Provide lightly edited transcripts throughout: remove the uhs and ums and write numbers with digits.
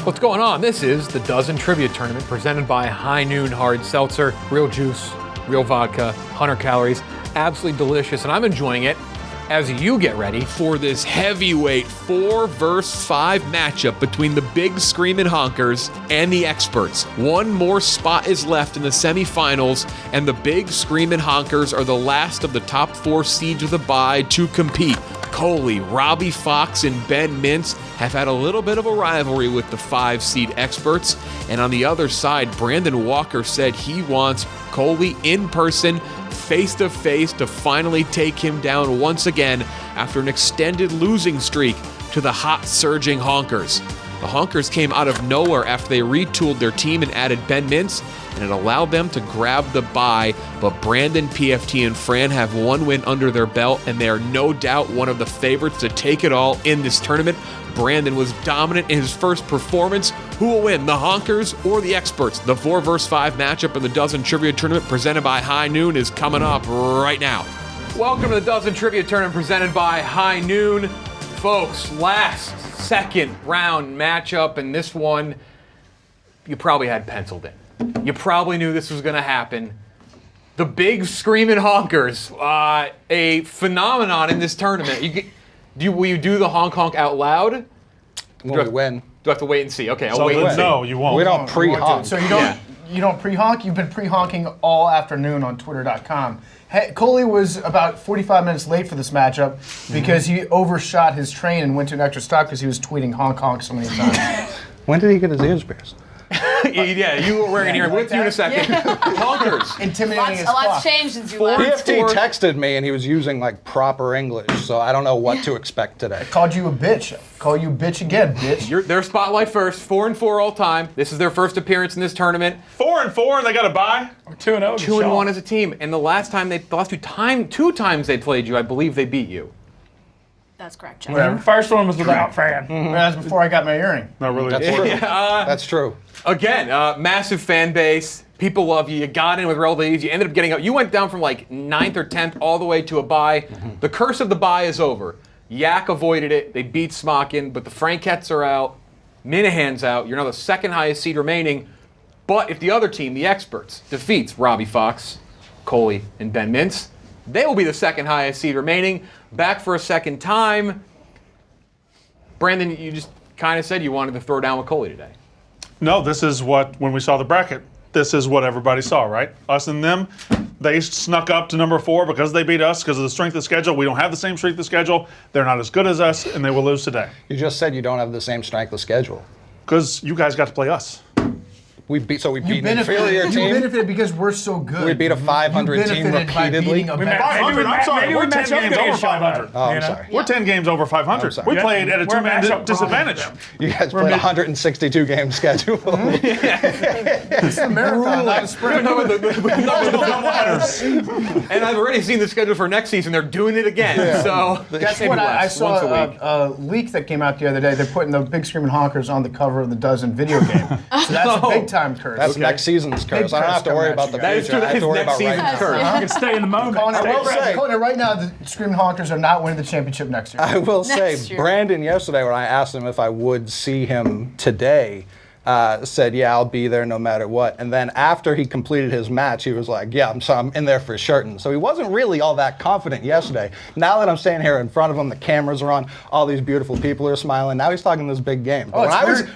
What's going on? This is the Dozen Trivia Tournament presented by High Noon Hard Seltzer. Real juice, real vodka, 100 calories, absolutely delicious, and I'm enjoying it as you get ready for this heavyweight 4 versus 5 matchup between the Big Screamin Honkers and the Experts. One more spot is left in the semifinals, and the Big Screamin Honkers are the last of the top 4 seeds of the bye to compete. Coley, Robbie Fox, and Ben Mintz have had a little bit of a rivalry with the 5-seed Experts, and on the other side, Brando Walker said he wants Coley in person, face-to-face, to finally take him down once again after an extended losing streak to the hot surging Honkers. The Honkers came out of nowhere after they retooled their team and added Ben Mintz, and it allowed them to grab the bye, but Brandon, PFT, and Fran have one win under their belt, and they are no doubt one of the favorites to take it all in this tournament. Brandon was dominant in his first performance. Who will win, the Honkers or the Experts? The 4 vs. 5 matchup in the Dozen Trivia Tournament presented by High Noon is coming up right now. Welcome to the Dozen Trivia Tournament presented by High Noon. Folks, last second round matchup, and this one you probably had penciled in. You probably knew this was going to happen. The Big Screamin Honkers, a phenomenon in this tournament. Will you do the honk honk out loud? When we win. Do I have to wait and see? Okay, I'll wait and see. No, you won't. We don't pre-honk. So you don't pre-honk? You've been pre-honking all afternoon on Twitter.com. Hey, Coley was about 45 minutes late for this matchup because he overshot his train and went to an extra stop because he was tweeting honk honk so many times. When did he get his ears pierced? Yeah, you were wearing here. With you in a second. Honkers. Intimidating A lot's changed since you left. PFT texted me and he was using like proper English, so I don't know what to expect today. Called you a bitch. Call you bitch again, bitch. Their spotlight first. 4-4 all time. This is their first appearance in this tournament. 4-4, and they got a bye. 2-0. 2-1 as a team. And the last two times they played you, I believe they beat you. That's correct, Jeff. Whatever. First one was without Fran. That's before I got my earring. No, really. That's true. That's true. Again, massive fan base. People love you. You got in with relatively easy. You ended up getting out. You went down from like 9th or 10th all the way to a bye. Mm-hmm. The curse of the bye is over. Yak avoided it. They beat Smockin, but the Frankettes are out. Minahan's out. You're now the second highest seed remaining. But if the other team, the Experts, defeats Robbie Fox, Coley, and Ben Mintz, they will be the second highest seed remaining. Back for a second time. Brandon, you just kind of said you wanted to throw down with Coley today. No, this is what, when we saw the bracket, this is what everybody saw, right? Us and them, they snuck up to number 4 because they beat us because of the strength of schedule. We don't have the same strength of schedule. They're not as good as us, and they will lose today. You just said you don't have the same strength of schedule. Because you guys got to play us. We beat an inferior team. You benefited because we're so good. We beat a 500 team repeatedly. I'm sorry, we're 10 games over 500. Oh, I'm sorry. We're 10 games over 500. We played at a 2-man disadvantage. You guys played a 162-game schedule. It's a marathon, not a sprint. And I've already seen the schedule for next season. They're doing it again. Yeah. So guess what? I saw a leak that came out the other day. They're putting the Big Screamin Honkers on the cover of the Dozen video game. So that's a big time curse. That's next season's curse. I don't have to worry about the future. I have to worry about right now. You can stay in the moment. I will say, right now, the Screamin Honkers are not winning the championship next year. I will say, Brandon yesterday, when I asked him if I would see him today, said, yeah, I'll be there no matter what. And then after he completed his match, he was like, yeah, I'm in there for certain. So he wasn't really all that confident yesterday. Now that I'm standing here in front of him, the cameras are on, all these beautiful people are smiling. Now he's talking this big game. But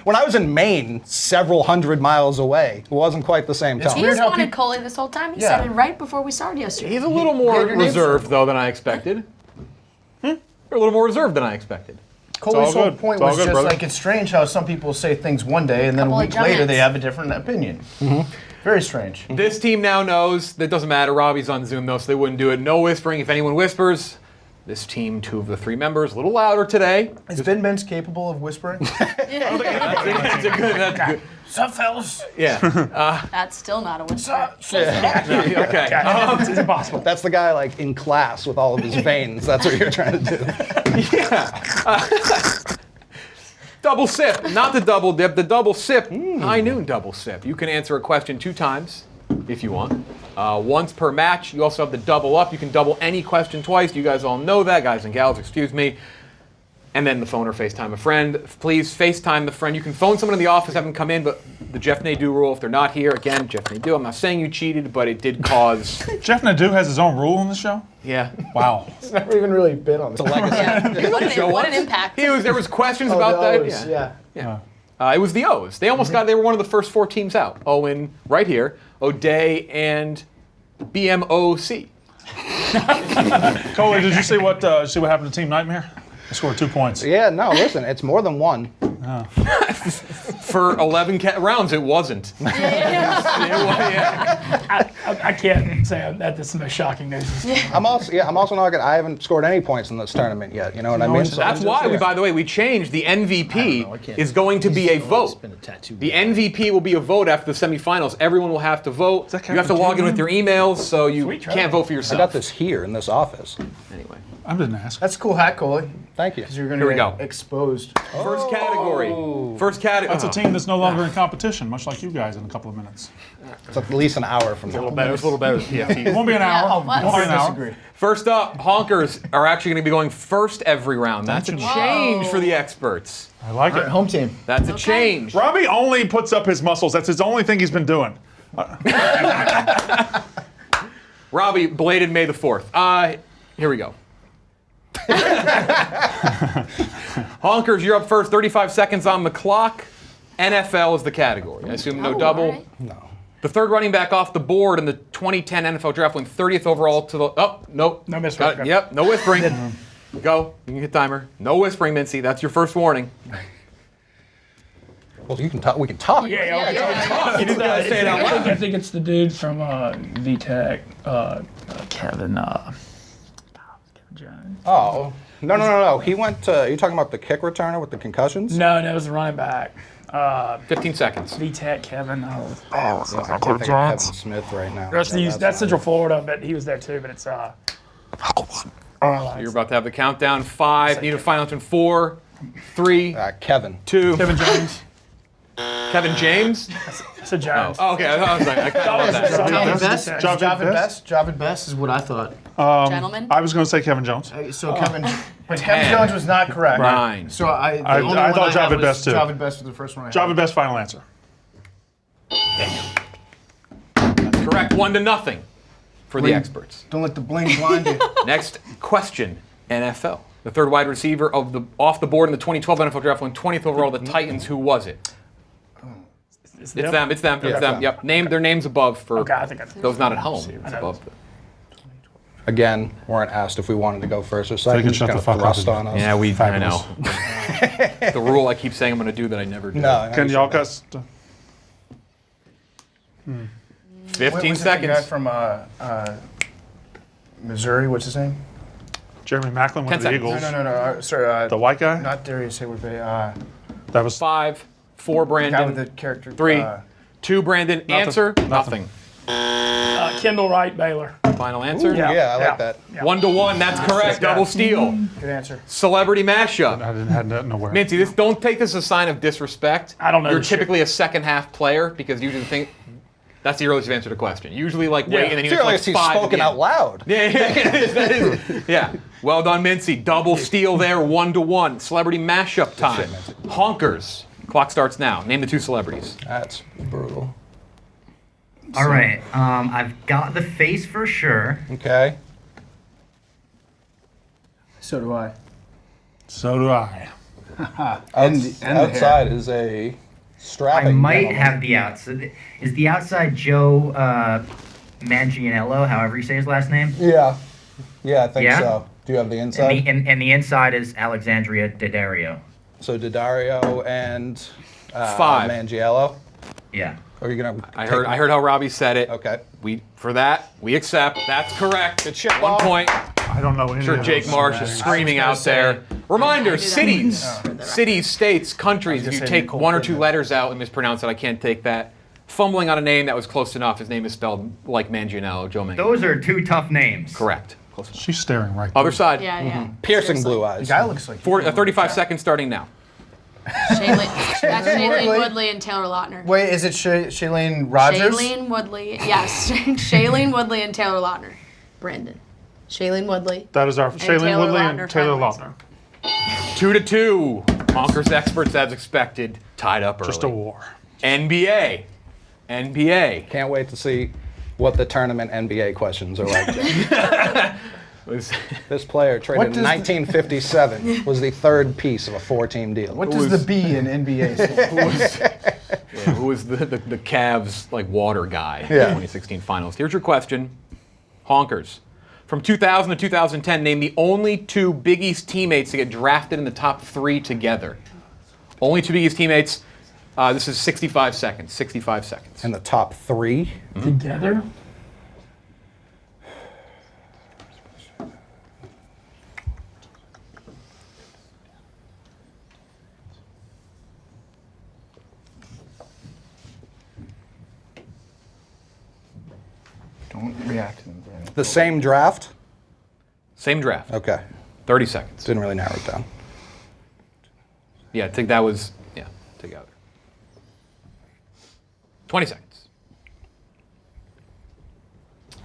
when I was in Maine, several hundred miles away, it wasn't quite the same tone. He just wanted Coley this whole time. He said it right before we started yesterday. He's a little more reserved, though, than I expected. You're a little more reserved than I expected. Coley's whole point was just like, it's strange how some people say things one day and then a week later they have a different opinion. Mm-hmm. Very strange. This team now knows that doesn't matter. Robbie's on Zoom, though, so they wouldn't do it. No whispering. If anyone whispers, this team, 2 of the 3 members, a little louder today. Is Ben Mintz capable of whispering? That's good. Sup, fellas? Yeah. That's still not a whisper. Okay. It's impossible. That's the guy like in class with all of his veins. That's what you're trying to do. Yeah. Double sip, not the double dip, the double sip. High Noon double sip. You can answer a question 2 times if you want. Once per match. You also have the double up. You can double any question twice. You guys all know that, guys and gals, excuse me. and then the phone or FaceTime a friend. Please FaceTime the friend. You can phone someone in the office, have them come in, but the Jeff Nadeau rule, if they're not here, again, Jeff Nadeau, I'm not saying you cheated, but it did cause... Jeff Nadeau has his own rule on the show? Yeah. Wow. It's never even really been on the Legacy. Yeah. What an impact. There was questions about that. O's, yeah. It was the O's. They almost got. They were one of the first 4 teams out. Owen, right here, O'Day, and BMOC. Coley, did you see what happened to Team Nightmare? They scored 2 points. Yeah, no, listen, it's more than one. For 11 rounds, it wasn't. I can't say that this is the most shocking news. I'm also not gonna. I haven't scored any points in this tournament yet. You know what I mean? So That's why, by the way, we changed. The MVP is going to be a vote. The MVP will be a vote after the semifinals. Everyone will have to vote. You have to log in with your emails, so you can't vote for I yourself. got this here in this office. Anyway. I didn't ask. That's a cool hat, Coley. Thank you. Because you're going Here to we go. get exposed. First category. First category. That's a team that's no longer in competition, much like you guys in a couple of minutes. It's at least an hour from now. It was a little better. It won't be an hour. what? It won't be an hour. Disagree. First up, Honkers are actually going to be going first every round. That's a change for the experts. I like All right, it. home team. That's a change. Robbie only puts up his muscles. That's his only thing he's been doing. Robbie, belated May the 4th. Here we go. Honkers, you're up first. 35 seconds on the clock. NFL is the category. I assume no double. Right. No. The third running back off the board in the 2010 NFL Draft went 30th overall to the... Oh, nope. No whispering. Got it. Yep, no whispering. Go. You can hit timer. No whispering, Mincy. That's your first warning. Well, you can talk. We can talk. Yeah. You just gotta say it out loud. I think it's the dude from VTech, Kevin Jones. Oh, no. He went to. You're talking about the kick returner with the concussions? No, it was the running back. 15 seconds. VTech Kevin. I can't think of Kevin Smith right now. That's Central Florida, but he was there too. But it's You're about to have the countdown. 5. Need a final answer in 4, 3, Kevin. 2. Kevin Jones. Kevin James? It's a Jones. Oh, okay. I was like, I thought that. Javid Best? Javid Best? Javid Best is what I thought. Gentlemen. I was going to say Kevin Jones. So Kevin Jones was not correct. 9. So I I thought Javid Best too. Javid Best was the first one I had. Javid Best, final answer. That's correct. 1-0 for the experts. Don't let the bling blind you. Next question, NFL. The third wide receiver off the board in the 2012 NFL Draft went 20th overall. The Titans. Who was it? It's them. Yep. Name their names above for Okay, I think I those not at home. It's above. Again, weren't asked if we wanted to go first or They second. can Just shut kind the of fuck thrust up. on us. Yeah, I Fabulous. know. The rule I keep saying I'm going to do that I never do. No. Can y'all guys? 15 What's that guy seconds. from Missouri? What's his name? Jeremy Maclin 10 with the seconds. Eagles. No. Sorry. The white guy? Not Darius Hayward Bay. That was 5, 4, The guy with Brandon. the character. 3, 2, Brandon. Answer? Nothing. Kendall Wright, Baylor. Final answer? Yeah. Yeah, I like that. 1-1. That's correct. Double steal. Good answer. Celebrity mashup. I didn't have that nowhere. Mincy, don't take this as a sign of disrespect. I don't know You're this shit. typically a second half player because you usually think that's the earliest you've answered a question. Usually, wait, and then you It's earliest like he's 5 spoken again. out loud. Yeah. Well done, Mincy. Double steal there, 1-1. Celebrity mashup time. Honkers. Clock starts now. Name the 2 celebrities. That's brutal. All right, I've got the face for sure. Okay. So do I. So do I. And the Outside is a strapping. I might gentleman. have the outside. Is the outside Joe Manganiello, however you say his last name? Yeah. Yeah, I think Yeah? so. Do you have the And inside? the inside is Alexandria Daddario. So Daddario and 5. Mangiello. Yeah. Or are you gonna? I heard how Robbie said it. Okay. For that, we accept. That's correct. Good shot. 1 point. I don't know any Sure, of Jake those. Marsh is screaming out there. Reminder, cities, states, countries. If you say take Nicole 1 or 2 Kidman. letters out and mispronounce it, I can't take that. Fumbling on a name that was close enough. His name is spelled like Manganiello, Joe Manganiello. Those are 2 tough names. Correct. Close enough. She's staring right Other there. side. Yeah. Piercing Seriously. blue eyes. The guy looks like. 35 seconds starting now. That's Shailene Woodley. Woodley and Taylor Lautner. Wait, is it Shailene Rogers? Shailene Woodley. Yes. Shailene Woodley and Taylor Lautner. Brandon. Shailene Woodley. That is our Shailene Taylor Woodley Lautner, and Taylor final Lautner. 2-2. Honkers experts, as expected, tied up early. Just a war. NBA. Can't wait to see what the tournament NBA questions are like. This player traded in 1957 was the third piece of a 4-team deal. What does the B in NBA say? Who was the Cavs water guy in the 2016 finals? Here's your question. Honkers. From 2000 to 2010, name the only two Big East teammates to get drafted in the top 3 together. Only two Big East teammates. This is 65 seconds. 65 seconds. In the top 3? Together? Don't react to them, Brandon. The same draft? Same draft. Okay. 30 seconds. Didn't really narrow it down. Yeah, I think that was, together. 20 seconds.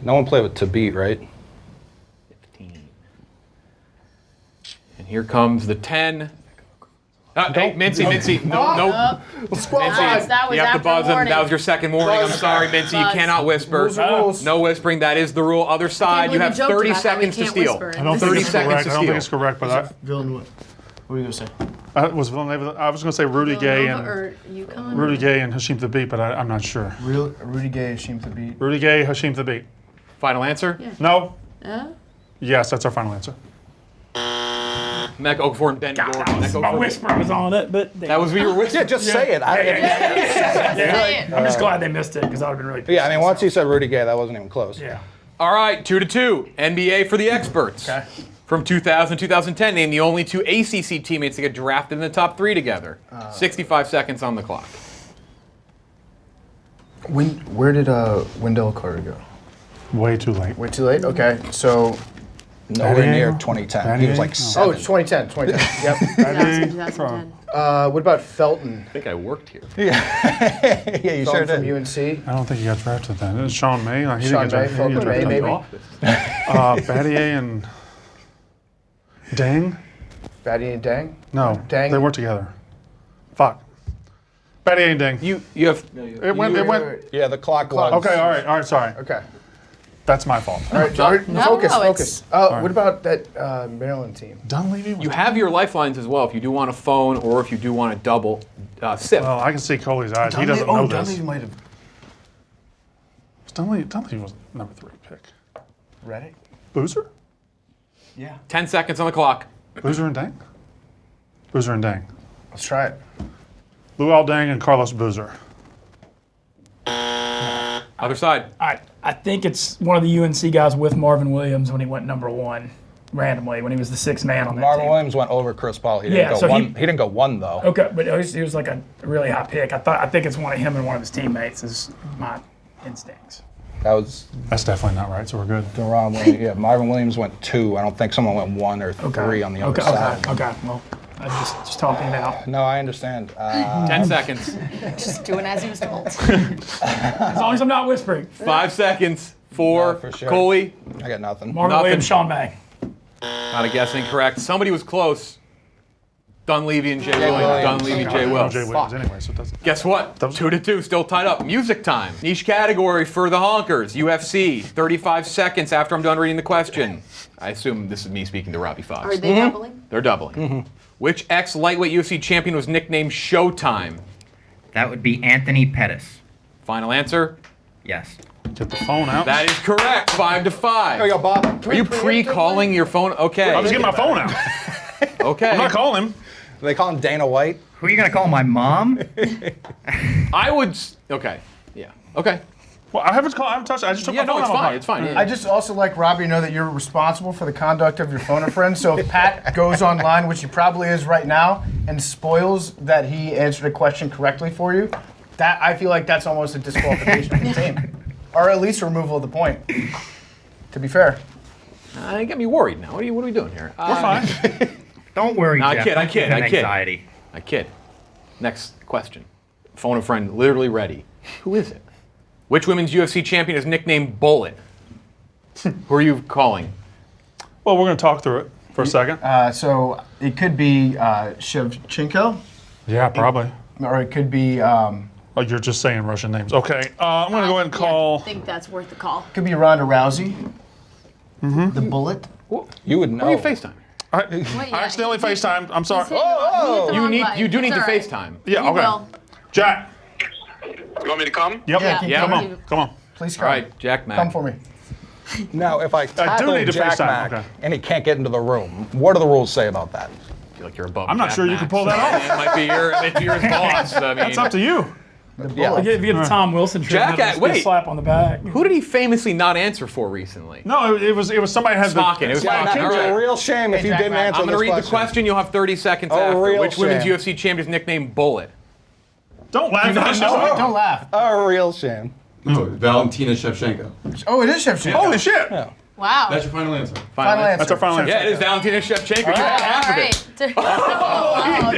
No one played with Tabit, right? 15. And here comes the 10. Hey, Mincy. No. Squad Mincy, that was You have to after buzz him. warning. That was your second warning. I'm sorry, Mincy. You Buzz. cannot whisper. Rules are rules. No whispering. That is the rule. Other side, you believe have you joked 30 about how we seconds to can't steal. whisper. I don't think 30 it's seconds correct. to I don't think steal. it's correct, but Villanova. What were you gonna say? I was Villanova. I was going to say Rudy Gay Villanova and or UConn? Rudy Gay and Hashim Thabit, but I'm not sure. Rudy Gay, Hashim Thabit. Rudy Gay, Hashim Thabit. Final answer? Yeah. No. Yeah? Yes, that's our final answer. Mac Okafor and Ben Gordon. Mac My Okafor. whisper was on it, but That was what you were whispering. Yeah, just say it. Say it. I'm just glad they missed it because I would have been really pissed. Yeah, I mean, once he said Rudy Gay, that wasn't even close. Yeah. All right, 2-2. NBA for the experts. Okay. From 2000 to 2010, name the only two ACC teammates to get drafted in the top 3 together. 65 seconds on the clock. Where did Wendell Carter go? Way too late. Way too late? Okay, so... Nowhere Batting near Angel? 2010. He was like Batting 7. Oh, it's 2010. 2010. Yep. 2010. What about Felton? I think I worked here. Yeah, you sure Felton from did. UNC? I don't think he got drafted then. It was Sean May. Like, he Sean didn't May, get Felton drafted. May, He got maybe? drafted. Battier and Dang? Batty and Dang? No, Dang. they weren't together. Fuck. Battier and Dang. You have. It went. Yeah, the clock was. Okay, all right, sorry. Okay. That's my fault. All right, focus. it's- What about that Maryland team? Dunleavy? You have your lifelines as well if you do want a phone or if you do want a double sip. Well, I can see Coley's eyes. He doesn't know this. Dunleavy might have Dunleavy was number 3 pick. read it. Boozer? Yeah. 10 seconds on the clock. Boozer and Dang? Boozer and Dang. Let's try it. Luol Deng and Carlos Boozer. Other side. I think it's one of the UNC guys with Marvin Williams when he went number 1 randomly when he was the 6th man on that Marvin team. Williams went over Chris Paul. He didn't Yeah, go so one. he- He didn't go 1 though. Okay, but he was like a really high pick. I think it's one of him and one of his teammates is my instincts. That was That's definitely not right, so we're good. Deron Williams. Yeah, Marvin Williams went 2. I don't think someone went 1 or 3 on the other side. Okay. Well, I just talking it out. No, I understand. 10 seconds. Just doing as he was told. As long as I'm not whispering. 5 seconds. 4. No, for sure. Coley. I got nothing. Marvin Nothing. Williams, Sean May. Not a guess incorrect. Somebody was close. Dunleavy and Jay Williams. Williams. Dunleavy, I Jay don't know Williams. Jay Williams anyway, so it doesn't. Guess what? 2-2, still tied up. Music time. Niche category for the Honkers. UFC. 35 seconds after I'm done reading the question. I assume this is me speaking to Robbie Fox. Are they doubling? They're doubling. Which ex-lightweight UFC champion was nicknamed Showtime? That would be Anthony Pettis. Final answer? Yes. Get the phone out. That is correct. 5-5. There we go, Bob. Are you pre-calling your phone? Okay. I'll just get my phone out. Okay. I'm not calling him. They call him Dana White. Who are you gonna call, my mom? I would. Okay. Yeah. Okay. Well, I haven't touched it. I just took Yeah. my No, phone it's out of my fine. pocket. It's fine. Yeah. I just also like Robbie to know that you're responsible for the conduct of your phoner friend. So if Pat goes online, which he probably is right now, and spoils that he answered a question correctly for you, that I feel like that's almost a disqualification of the team, or at least removal of the point. To be fair. You got me worried now. What are we doing here? We're fine. Don't worry, No, I Jeff. kid, I Don't give kid, him I kid. Anxiety. I kid. Next question. Phone a friend, literally ready. Who is it? Which women's UFC champion is nicknamed Bullet? Who are you calling? Well, we're going to talk through it. for a second. So it could be Shevchenko, Yeah, probably. or it could be Oh, you're just saying Russian names. Okay, I'm going to go ahead and call. I think that's worth the call. Ronda Rousey. The Bullet. You would know. Who are you FaceTime? I yeah, accidentally FaceTimed. I'm sorry. You do need to FaceTime. Yeah, You okay. will. Jack. You want me to come? Yep. Yeah. Yeah. Come on. Come on. Please come. All right, Jack Mack. Come for me. Now, if I tackle need to Jack FaceTime, Mack okay. and he can't get into the room, what do the rules say about that? I feel like you're above. I'm not Jack sure you Mack, can pull that so off. It might be your boss. I mean, It's up to you. Yeah. If you get the Tom Wilson treatment, Jack, just get a wait. slap on the back. Who did he famously not answer for recently? No, it was somebody had Smockin. the. It was Yeah, Smockin. it'd All be right. a real shame if you Jack didn't Mack. answer I'm going to this read the question. You'll have 30 seconds after. real Which women's shame. UFC champion is nicknamed Bullet? Don't laugh. Don't laugh. A real shame. No, Valentina Shevchenko. Oh, it is Shevchenko. Holy shit! Wow. That's your final answer. Final answer. That's our final answer. Yeah, it is Valentina Shevchenko. You got half of it. Oh,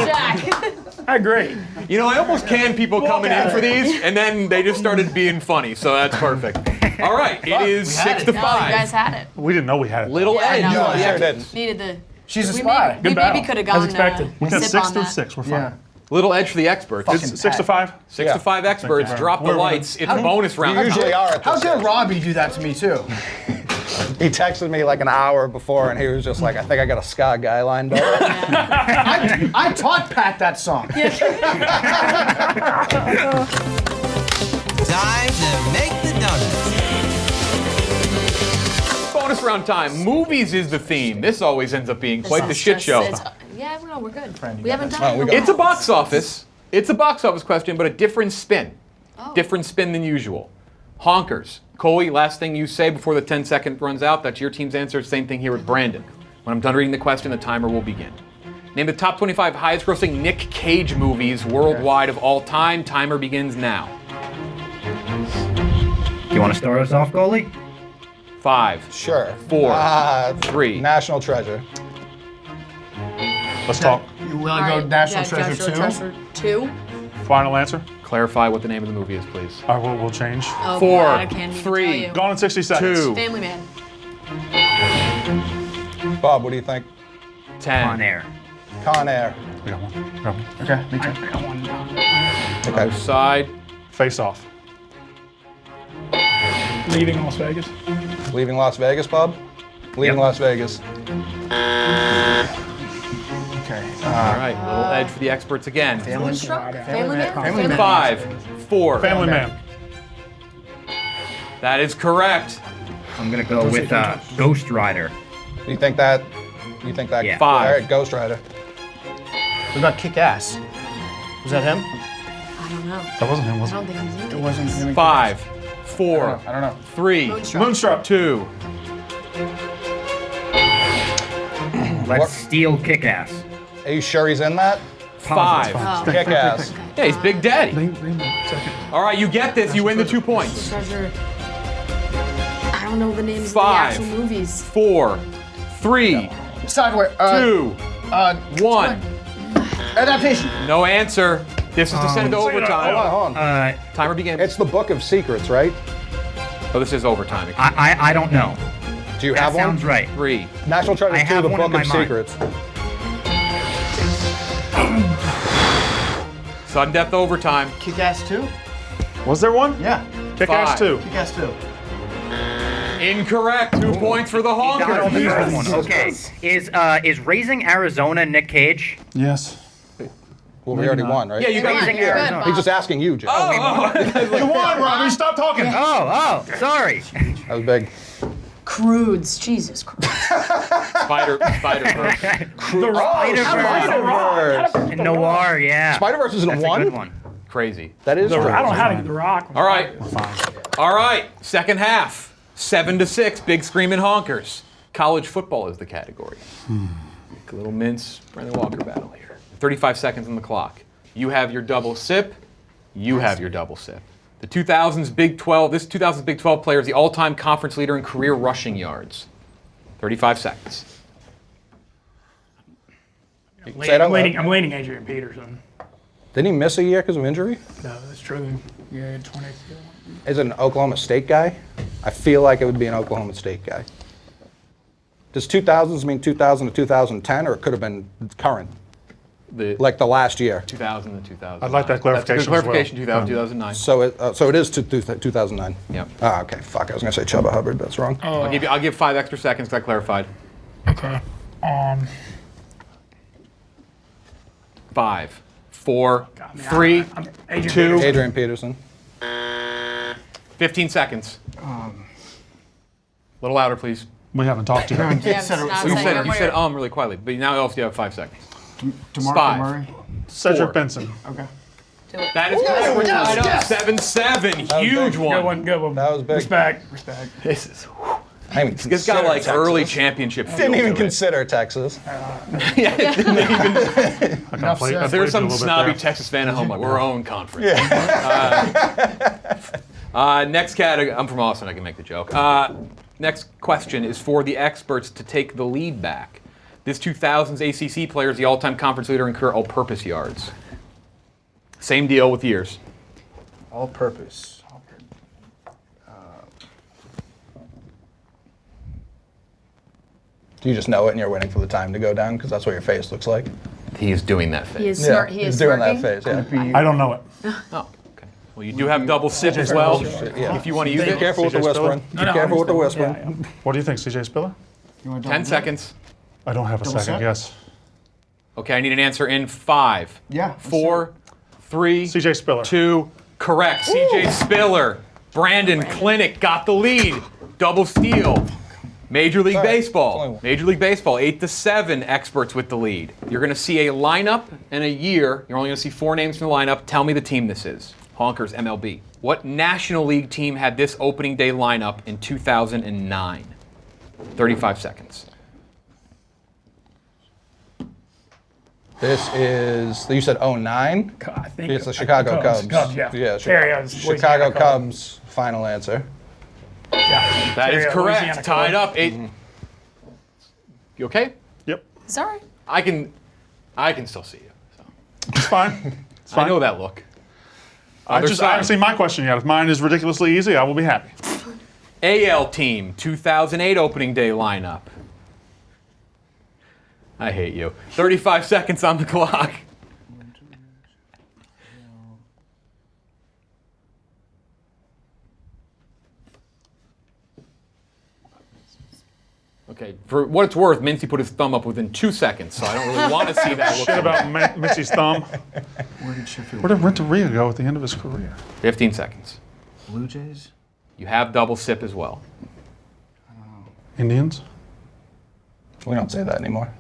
Jack. I agree. You know, I almost canned people coming in for these, and then they just started being funny, so that's perfect. All right, it is 6 to No, you guys 5. had it. We didn't know we had it. Little Yeah, I Edge. know. No, I sure didn't. Needed the. She's a We spy. maybe, we battle. maybe could have As gone expected. We got sip 6 on through that. 6. We're fine. Yeah. Little Edge for the experts. Fucking It's 6 to 5. 6 to 5 experts. Thank you. Drop the We're- lights. It's a bonus round. You usually are at How this dare stage. Robbie do that to me too? He texted me like an hour before, and he was just like, I think I got a ska guy lined up. I taught Pat that song. Time to make the donuts. Bonus round time. Movies is the theme. This always ends up being quite the shit show. Yeah, no, we're good. We haven't done it. we got- It's a box office. It's a box office question, but a different spin. Different spin than usual. Honkers. Coley, last thing you say before the 10-second runs out. That's your team's answer. Same thing here with Brandon. When I'm done reading the question, the timer will begin. Name the top 25 highest grossing Nick Cage movies worldwide of all time. Timer begins now. You want to start us off, goalie? Sure. 5, 4, 3. National Treasure. Let's talk. You will All go right, National yeah, Treasure 2? Treasure 2. Final answer. Clarify what the name of the movie is, please. All right, we'll change. Oh, 4, God, I can't even 3, tell you. Gone in 60 seconds. 2, Family Man. Bob, what do you think? 10. On air. Con Air. We got one. We got one. Okay, me too. Okay. Other side. Face off. Leaving Las Vegas. Leaving Las Vegas, Bob? Leaving Yep. Las Vegas. Okay. All right, little edge for the experts again. Moonstruck. Family Man. Family Man. 5, 4. Family Man. That is correct. I'm gonna go with Ghost Rider. You think that? Yeah. 5. All right, Ghost Rider. What about Kick Ass? Was that him? I don't know. That wasn't him, I was it? don't think he's in It it. wasn't him. 5, 4, I don't know. 3, Moonstruck. Moonstruck. 2. Let's What? steal Kick Ass. Are you sure he's in that? 5. Oh. Kick Ass. Yeah, he's Big Daddy. All right, you get this. You win the 2 points. Treasure. I don't know the names 5. of the actual movies. 4, 3, Sideways. 2, 1. Adaptation. No answer. This is to send it to overtime. Hold on. Timer begins. It's the Book of Secrets, right? Oh, this is overtime. I don't know. Do you That have one? sounds right. 3. National Treasure I 2, have the one Book in my of mind. Secrets. Sudden death overtime. Kick Ass 2? Was there one? Yeah. Kick Ass 5. 2. Kick Ass 2. Incorrect. 2 points for the Got on the Honkers. first one. Okay. Is Raising Arizona Nick Cage? Yes. Well, we already won, right? Yeah, you got Raising You're good, Arizona. Bob. He's just asking you, Joe. You won, Robbie. Stop talking. Oh, sorry. That was big. Crudes. Jesus Christ. Spider-Verse. Spider-Verse. Noir, yeah. Spider-Verse is in That's a one? good one. Crazy. That is I don't know crazy. how to get the rock. All right. All right. Second half. 7 to 6. Big Screamin Honkers. College football is the category. Little Mintz, Brando Walker battle here. 35 seconds on the clock. You have your double sip. You have your double sip. The 2000s Big 12. This 2000s Big 12 player is the all-time conference leader in career rushing yards. 35 seconds. Say it out loud. I'm leaning Adrian Peterson. Didn't he miss a year because of injury? No, that's true. Yeah, 20. Is it an Oklahoma State guy? I feel like it would be an Oklahoma State guy. Does 2000s mean 2000 to 2010, or it could have been current, like the last year? 2000 to 2000. I'd like that clarification. That's a good clarification. as well. 2009. So it is 2009. Yep. Ah, okay. Fuck. I was gonna say Chubba Hubbard. That's wrong. I'll give 5 extra seconds because I clarified. Okay. 5, 4, 3, Adrian 2, Adrian Peterson. 15 seconds. A little louder, please. We haven't talked to him. Yeah, it's not You saying said really quietly, but now also you have 5 seconds. DeMarco 5. Murray. Cedric 4. Benson. Okay. That is correct. We're tied up 7-7. Huge big. one. Good one. That was big. Respect. This is. I mean, This got like early championship. Didn't even consider Texas. Yeah, it didn't even. I kinda played- I There's played some a little bit snobby there. Texas fan at home like we're our own conference. Next category. I'm from Austin. I can make the joke. Next question is for the experts to take the lead back. This 2000s ACC player is the all-time conference leader in career all-purpose yards. Same deal with years. All purpose. Do you just know it and you're waiting for the time to go down because that's what your face looks like? He's doing that face. He is Yeah, smart. He he's is doing smirking. that face. Yeah. I don't know it. Oh, okay. Well, you do have double sip as well, Yeah. if you want to use Be it. careful with the CJ whispering. Spiller? Be careful with the Yeah, whispering. yeah. What do you think, CJ Spiller? 10 seconds. I don't have a Double second set? guess. Okay, I need an answer in 5, Yeah, let's 4, 3, CJ Spiller. 2, correct. CJ Spiller. Brandon Clinic got the lead. Double steal. Major League Only Baseball. one. Major League Baseball, 8-7 experts with the lead. You're going to see a lineup and a year. You're only going to see 4 names from the lineup. Tell me the team this is. Honkers, MLB. What National League team had this opening day lineup in 2009? 35 seconds. This is, you said 09? I think It's the Chicago Cubs. Yeah. Yeah, Terry, I was Chicago Louisiana Cubs, final answer. Yeah. That is Terry, correct. Louisiana Tied Cubs. up. 8. You okay? Yep. It's all right. I can still see you. So. It's fine. It's fine. I know that look. I Other just I haven't side. seen my question yet. If mine is ridiculously easy, I will be happy. AL team, 2008 opening day lineup. I hate you. 35 seconds on the clock. Okay, for what it's worth, Mincy put his thumb up within 2 seconds, so I don't really want to see that look. Shit about Mitchie's thumb. Where did Sheffield? Where did Renteria go at the end of his career? 15 seconds. Blue Jays? You have double sip as well. Indians? We don't say that anymore.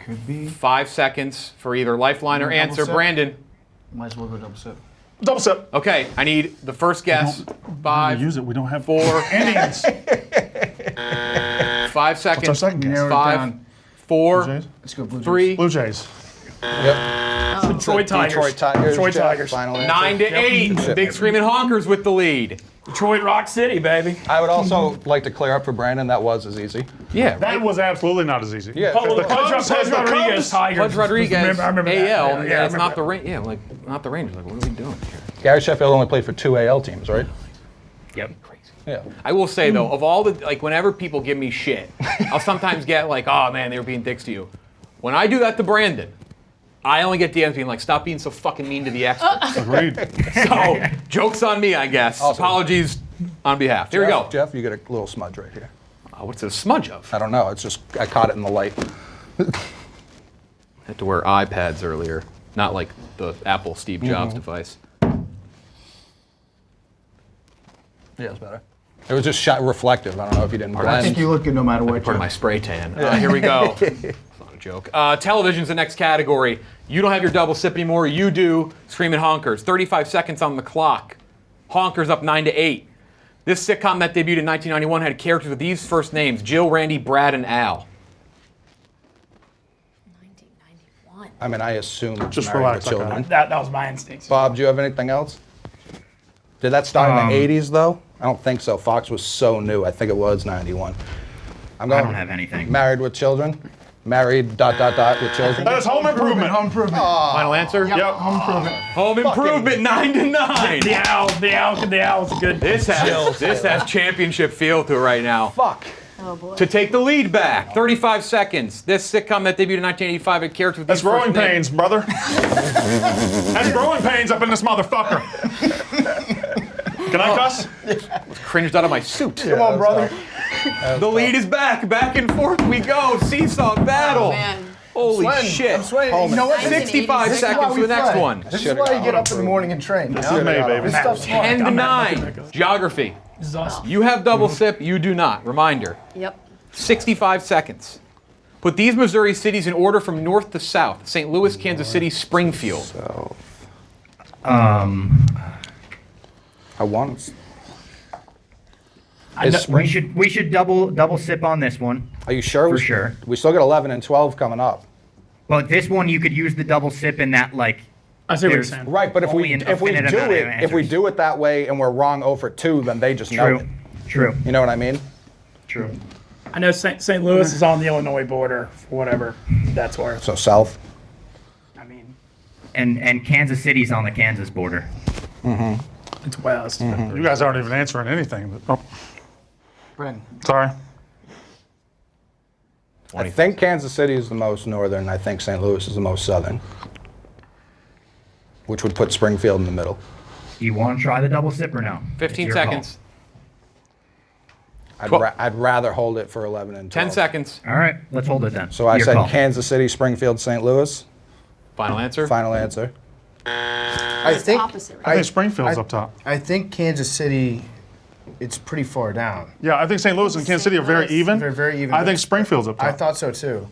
Could be. 5 seconds for either lifeline or Double answer. sip? Brandon. Might as well go double sip. Double sip. Okay, I need the first guess. We 5, use it. We don't have 4, Indians. 5 seconds. What's our second guess? Narrow it 5, down. 4, Blue Jays? Let's go Blue Jays. 3, Blue Jays. Yep. Detroit Tigers. Detroit Tigers. Detroit Jeff, Tigers. Final answer. 9-8. Big Screamin Honkers with the lead. Detroit Rock City, baby. I would also like to clear up for Brandon, that was as easy. Yeah. That was absolutely not as easy. Yeah. Pudge the Cubs has the Rodriguez, Cubs. Tigers. Pudge Rodriguez, I remember that. AL, Yeah, and it's I not the remember not the Rangers. Like, what are we doing here? Gary Sheffield only played for 2 AL teams, right? Yep. Crazy. Yeah. I will say though, of all the whenever people give me shit, I'll sometimes get like, oh man, they were being dicks to you. When I do that to Brandon, I only get DMs being like, stop being so fucking mean to the experts. Agreed. So, joke's on me, I guess. Awesome. Apologies on behalf. Here we go. Jeff, you get a little smudge right here. What's it a smudge of? I don't know. It's just, I caught it in the light. Had to wear iPads earlier, not like the Apple Steve Jobs device. Yeah, it's better. It was just shot reflective. I don't know if you didn't I think blend. you look good no matter what. Part of my spray tan. Here we go. It's not a joke. Television's the next category. You don't have your double sip anymore. You do. Screamin' Honkers. 35 seconds on the clock. Honkers up 9-8. This sitcom that debuted in 1991 had characters with these first names: Jill, Randy, Brad, and Al. 1991. I mean, I assume it's Just married relax, with I got children. it. That was my instincts. Bob, do you have anything else? Did that start in the 80s, though? I don't think so. Fox was so new. I think it was 91. I'm I going don't have anything. Married with children. Married ... with children. That is home improvement. Home improvement. Final answer? Yep. Home improvement. Home Improvement, 9-9. The owl was a good. This has championship feel to it right now. Fuck. Oh boy. To take the lead back, 35 seconds. This sitcom that debuted in 1985 had characters with That's these first growing names. pains, brother. That's growing pains up in this motherfucker. Can I cuss? Cringed out of my suit. Come on, brother. The lead is back. Back and forth we go. Seesaw battle. Oh, man. Holy Sweating. shit. I'm sweating. You know what? 65 This is seconds why for the next play. one. This is why you get up in the morning and train. This is me, baby. This stuff's fun. 10 to I'm 9. not- Geography. This is awesome. You have double sip. You do not. Reminder. Yep. 65 seconds. Put these Missouri cities in order from north to south. St. Louis, Kansas City, Springfield. I want. We should double sip on this one. Are you sure? For sure. We still got 11 and 12 coming up. But this one you could use the double sip in that like. I see what you're There's- saying. Right, but if we Only if we infinite do amount of it if we answers. do it that way and we're wrong 0 for 2, then they just know. True. True. You know what I mean? True. I know St. Louis is on the Illinois border for whatever that's worth. So south. I mean, And Kansas City's on the Kansas border. it's west. You guys aren't even answering anything. Oh, Brandon. sorry. I think Kansas City is the most northern. I think St. Louis is the most southern, which would put Springfield in the middle. Do you want to try the double sip or no? 15 It's your seconds. I'd rather hold it for 11 and 12. 10 seconds. Call. All right, let's hold it then. So I Your said call. Kansas City, Springfield, St. Louis. Final answer. Final answer. I think Opposite, right? I think Springfield's up top. I think Kansas City, it's pretty far down. Yeah, I think St. Louis and Kansas City are very St. even. They're very even. I think Springfield's up top. I thought so too.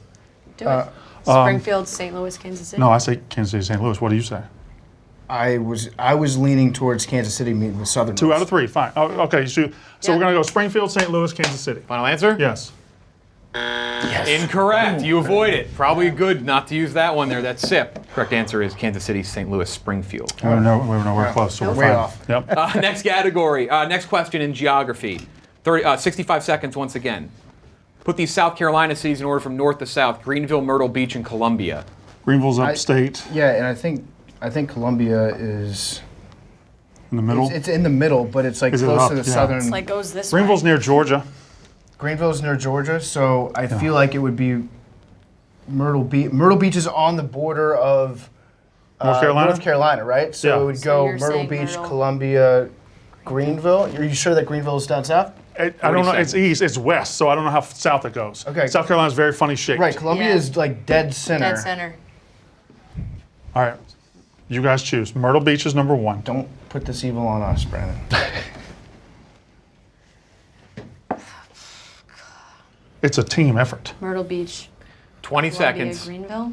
Do it. Springfield, St. Louis, Kansas City. No, I say Kansas City, St. Louis. What do you say? I was leaning towards Kansas City meeting with Southern. 2 out of 3. Fine. Oh, okay. So we're gonna go Springfield, St. Louis, Kansas City. Final answer? Yes. Incorrect. You avoid it. Probably good not to use that one there. That sip. Correct answer is Kansas City, St. Louis, Springfield. We were nowhere close, so we're Way fine. off. Yep. Next category. Next question in geography. 65 seconds once again. Put these South Carolina cities in order from north to south. Greenville, Myrtle Beach, and Columbia. Greenville's upstate, Yeah, and I think Columbia is. in the middle. It's in the middle, but it's like Is it close up? to the Yeah. southern. It's like goes this Greenville's way. near Georgia. Greenville's near Georgia, so I feel like it would be Myrtle Beach. Myrtle Beach is on the border of North Carolina? North Carolina, right? So Yeah. it would So go you're Myrtle saying Beach, Myrtle. Columbia, Greenville. Are you sure that Greenville is down south? I don't know. 40 It's east. It's west, so I don't know how south it goes. Okay. South Carolina's very funny shaped. Right, Columbia Yeah. is like dead center. Dead center. All right. You guys choose. Myrtle Beach is number 1. Don't put this evil on us, Brandon. It's a team effort. Myrtle Beach, 20 Columbia, seconds. Greenville.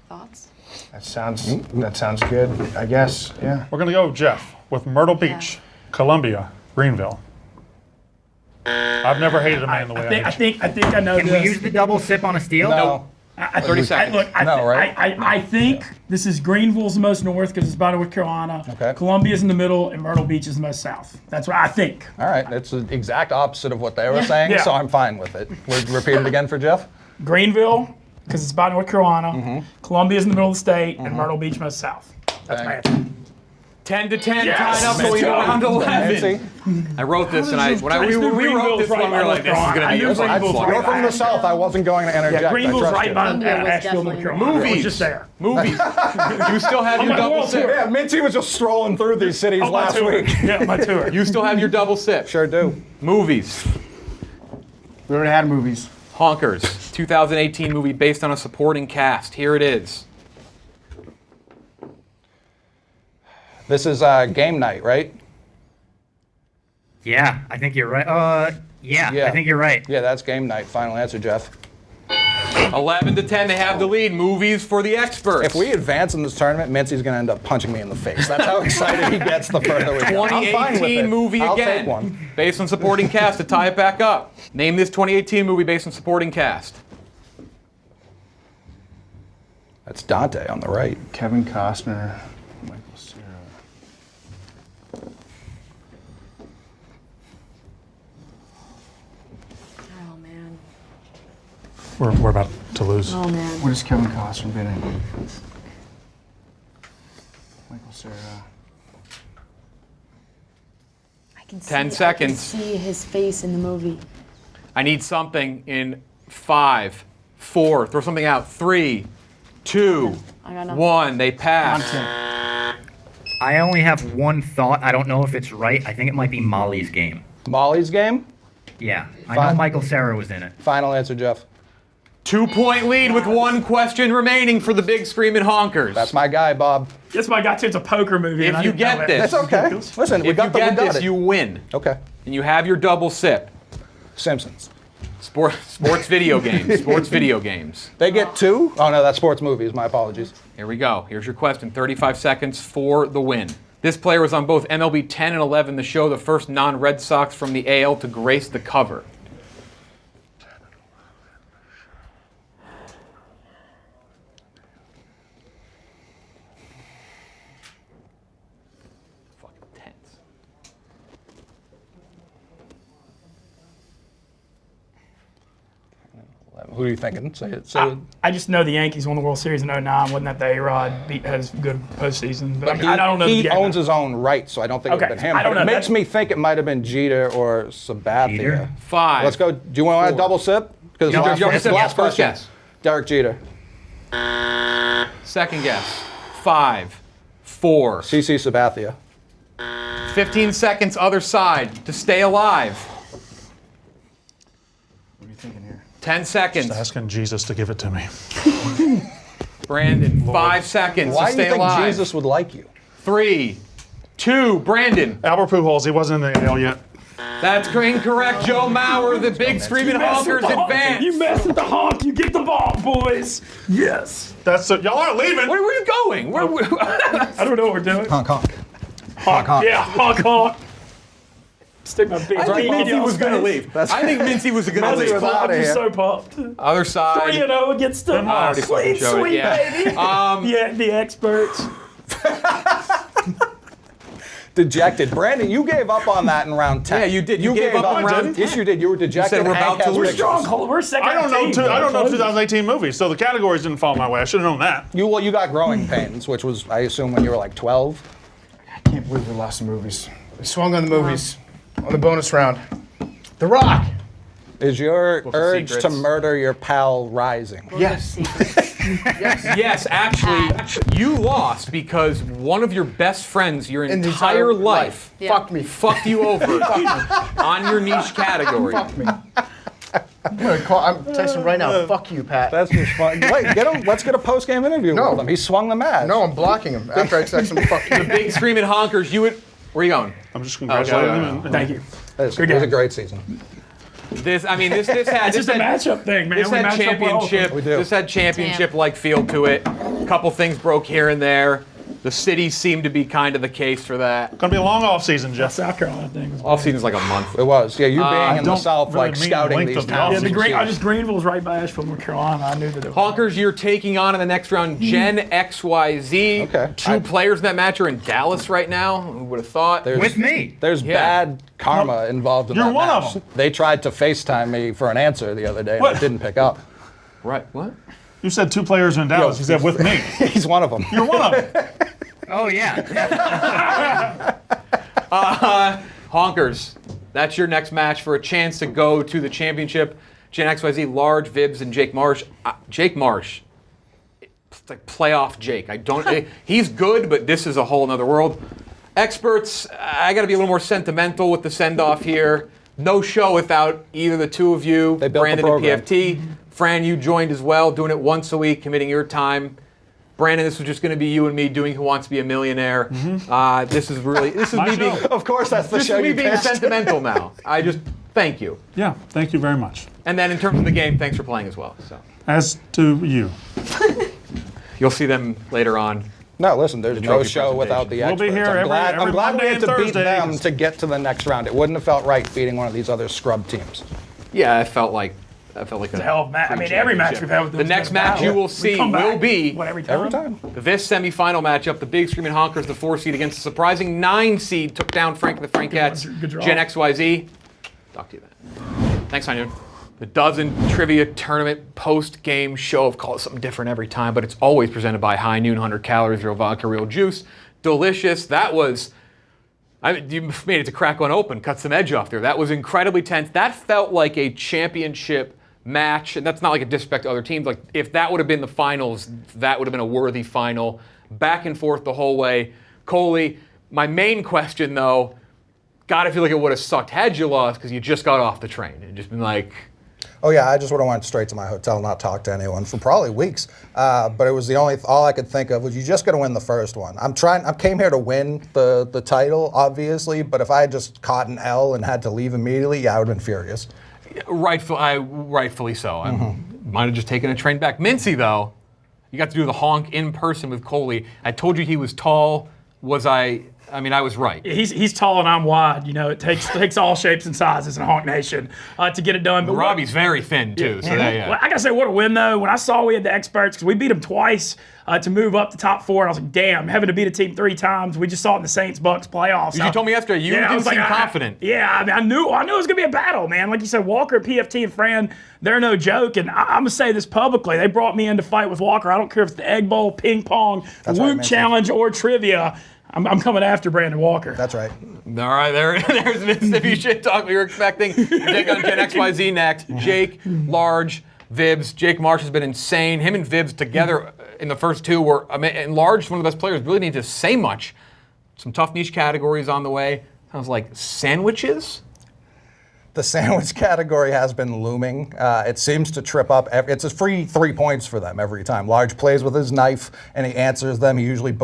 Thoughts? That sounds good. I guess. Yeah. We're gonna go Jeff with Myrtle Beach, Columbia, Greenville. I've never hated a man the way I hate you. I think I know Can this. we use the double sip on a steal? No. 30 seconds. I think this is Greenville's the most north because it's by North Carolina. Okay. Columbia's in the middle, and Myrtle Beach is the most south. That's what I think. All right. That's the exact opposite of what they were saying, Yeah. so I'm fine with it. Repeat it again for Jeff. Greenville, because it's by North Carolina. Mm-hmm. Columbia's in the middle of the state, and Myrtle Beach most south. That's my answer. 10 to 10, Yes. tied up, so we go down to 11. Nancy, I wrote this, and we wrote Greenville's this one, we were like, this is going to I be knew your Greenville's slot. you're from the south. I wasn't going to interject. Yeah, Greenville's I trust right you. by Columbia was Asheville, North definitely- Carolina. It was Movies. just there. Movies. You still have your my double world sip. tour. Yeah, Minty was just strolling through these cities Oh, my last tour. week. Yeah, my tour. You still have your double sip. Sure do. Movies. We already had movies. Honkers, 2018 movie based on a supporting cast. Here it is. This is game night, right? Yeah, I think you're right. Yeah, I think you're right. Yeah, that's game night. Final answer, Jeff. 11 to 10, they have the lead. Movies for the experts. If we advance in this tournament, Mincy's going to end up punching me in the face. That's how excited he gets the further we go. I'm fine with 2018 it. movie I'll again, take one. based on supporting cast to tie it back up. Name this 2018 movie based on supporting cast. That's Dante on the right. Kevin Costner, Michael Cera. Oh man. We're about to lose. Oh man. What has Kevin Costner been in? Michael Cera. I can see, 10 seconds. I can see his face in the movie. I need something in 5, 4. Throw something out. 3, 2, I got nothing. 1. They pass. I only have one thought. I don't know if it's right. I think it might be Molly's Game. Molly's Game? Yeah. I Fine. know Michael Cera was in it. Final answer, Jeff. 2-point lead with 1 question remaining for the Big Screamin Honkers. That's my guy, Bob. That's my guy too. It's a poker movie. If and I you didn't know get it. this- That's okay. Listen, we If you got get this, it. you win. Okay. And you have your double sip. Simpsons. Sports video games. Sports video games. They get 2? Oh, no, that's sports movies. My apologies. Here we go. Here's your question. 35 seconds for the win. This player was on both MLB 10 and 11, the show, the first non-Red Sox from the AL to grace the cover. Fucking tense. Who are you thinking? Say it. I just know the Yankees won the World Series in 09. Wasn't that the A-Rod has good postseason? But I don't know. He the game. owns his own right, so I don't think it would have been him. I don't But know. it makes me think it might have been Jeter or Sabathia. Jeter? 5. Let's go. Do you want a 4. double sip? Because No, last, double it's sip. the last First question. guess. Derek Jeter. Second guess. 5, 4. CC Sabathia. 15 seconds other side to stay alive. What are you thinking here? 10 seconds. Just asking Jesus to give it to me. Brandon, 5 seconds Why to do you stay think alive. Jesus would like you? 3, 2, Brandon. Albert Pujols, he wasn't in the AL yet. That's incorrect. Joe Mauer, the Big Screamin Honkers advance. You mess with the honk, you get the ball, boys. Yes. That's y'all aren't leaving. Where are you going? I don't know what we're doing. Honk, honk. Honk. Yeah, honk, honk. Stick my big I think pinky in Mincy y'all's was going to face. leave. I think Mincy was going to Mincy leave. was out I'm of just here. so pumped. Other side. 3-0 against the already fucking sweet, showed it, sweet yeah. baby. Yeah, the experts. Dejected. Brandon, you gave up on that in round 10. Yeah, you did. You gave up on round 10. Yes, you did. You were dejected. You said we're Hank about to has lose. We're pictures. strong, Cole. We're second I don't know. team. I don't know 2018 movies, so the categories didn't fall my way. I should have known that. You got growing pains, which was, I assume, when you were like 12. I can't believe we lost the movies. We swung on the movies on the bonus round. The Rock. Is your of urge Secrets. to murder your pal rising? Yes. Yes, actually, you lost because one of your best friends your In the entire life Yeah. Fucked me. fucked you over on your niche category. Fuck me. I'm texting right now. Fuck you, Pat. That's just fun. Wait, let's get a post-game interview No. with him. He swung the match. No, I'm blocking him after I text him. Fuck you. Big Screamin Honkers, you would. Where are you going? I'm just congratulating him. and- Thank you. It was a great season. This had It's just a matchup thing, man. This We had match up well. championship. We do. This had championship-like feel to it. A couple things broke here and there. The cities seemed to be kind of the case for that. Gonna be a long off season, Jeff. South Carolina thing. Was Off season's like a month. It was. Yeah, you being in the don't South, really like mean scouting length these of the towns. yeah, offseason. Greenville's right by Asheville, North Carolina. I knew that it was. Honkers, you're taking on in the next round Gen XYZ. Okay. Two players in that match are in Dallas right now. Who would have thought? With me. There's Yeah. bad karma involved in You're that one match. of them. They tried to FaceTime me for an answer the other day, and What? I didn't pick up. Right. What? You said 2 players in Dallas. You said with me. He's one of them. You're one of them. Oh, yeah. Honkers, that's your next match for a chance to go to the championship. Gen XYZ, Large, Vibs, and Jake Marsh. Jake Marsh, it's like playoff Jake. He's good, but this is a whole nother world. Experts, I got to be a little more sentimental with the send-off here. No show without either the two of you, They built the Brandon and program. PFT. Fran, you joined as well, doing it once a week, committing your time. Brandon, this was just going to be you and me doing Who Wants to Be a Millionaire. This is My me being. show. Of course, that's the This show is me you being picked. sentimental now. I just thank you. Yeah. Thank you very much. And then in terms of the game, thanks for playing as well. So As to you. you'll see them later on. No, listen, there's no trophy show without the We'll be experts. here I'm every glad we Monday had to and beat Thursday. them to get to the next round. It wouldn't have felt right beating one of these other scrub teams. Yeah, I felt like a hell of a match. I mean, every match we've had with them. The next match you will see will be every Every time. this semifinal matchup. The Big Screamin Honkers, the 4 seed against the surprising 9 seed, took down Frank the Frankettes, Good draw. Gen XYZ. Talk to you then. Thanks, High Noon. The Dozen Trivia Tournament post-game show. I've called it something different every time, but it's always presented by High Noon, 100 calories, real vodka, real juice. Delicious. That was You made it to crack one open, cut some edge off there. That was incredibly tense. That felt like a championship match, and that's not like a disrespect to other teams. Like, if that would have been the finals, that would have been a worthy final. Back and forth the whole way. Coley, my main question, though, gotta feel like it would have sucked had you lost because you just got off the train and just been like... Oh yeah, I just would have went straight to my hotel, not talked to anyone for probably weeks. But it was all I could think of was you just got to win the first one. I came here to win the title, obviously. But if I had just caught an L and had to leave immediately, yeah, I would have been furious. Rightfully so. I might have just taken a train back. Mintzy, though, you got to do the honk in person with Coley. I told you he was tall. I was right. He's tall and I'm wide. You know, it takes all shapes and sizes in Honk Nation to get it done. But Robbie's very thin too. So Well, I gotta say, what a win though. When I saw we had the experts, because we beat them twice to move up the top 4, and I was like, damn, having to beat a team 3 times. We just saw it in the Saints-Bucks playoffs. You told me yesterday you didn't seem confident. I knew it was gonna be a battle, man. Like you said, Walker, PFT, and Fran, they're no joke. And I'm gonna say this publicly: they brought me in to fight with Walker. I don't care if it's the Egg Bowl, ping pong, Whoop Challenge, or trivia. I'm coming after Brando Walker. That's right. All right, there's Mississippi Shit Talk we were expecting. Jake on Gen XYZ next. Jake, Large, Vibs. Jake Marsh has been insane. Him and Vibs together in the first 2 were, and Large, one of the best players, really need to say much. Some tough niche categories on the way. Sounds like sandwiches. The sandwich category has been looming. It seems to trip up. It's a free 3 points for them every time. Large plays with his knife and he answers them. He usually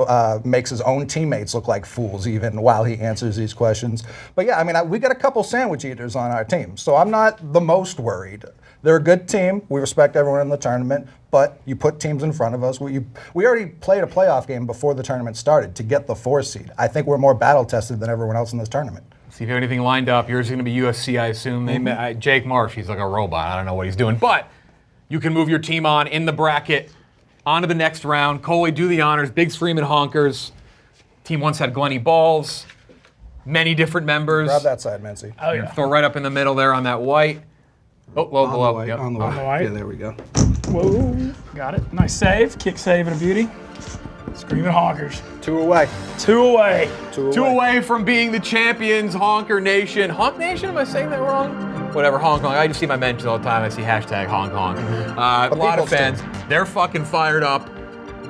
makes his own teammates look like fools even while he answers these questions. But yeah, we got a couple sandwich eaters on our team, so I'm not the most worried. They're a good team. We respect everyone in the tournament, but you put teams in front of us. We already played a playoff game before the tournament started to get the 4 seed. I think we're more battle tested than everyone else in this tournament. See if you have anything lined up. Yours is going to be USC, I assume. Jake Marsh, he's like a robot. I don't know what he's doing. But you can move your team on in the bracket onto the next round. Coley, do the honors. Big Screamin Honkers. Team once had Glenny Balls. Many different members. Grab that side, Mintzy. Oh, yeah. Throw right up in the middle there on that white. Oh, low below. On the white. Yeah, there we go. Whoa. Got it. Nice save. Kick save and a beauty. Screamin Honkers. 2 away. 2 away. 2 away from being the champions, Honker Nation. Honk Nation? Am I saying that wrong? Whatever, honk honk. I just see my mentions all the time. I see hashtag honk honk. A lot of fans. They're fucking fired up.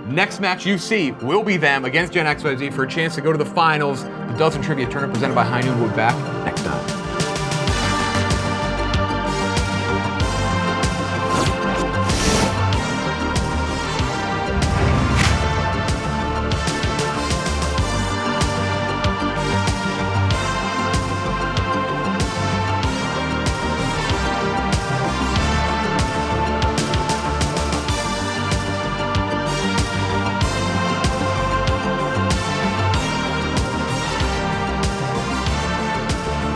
Next match you see will be them against Gen XYZ for a chance to go to the finals. The Dozen Trivia Tournament presented by High Noon. We'll be back next time.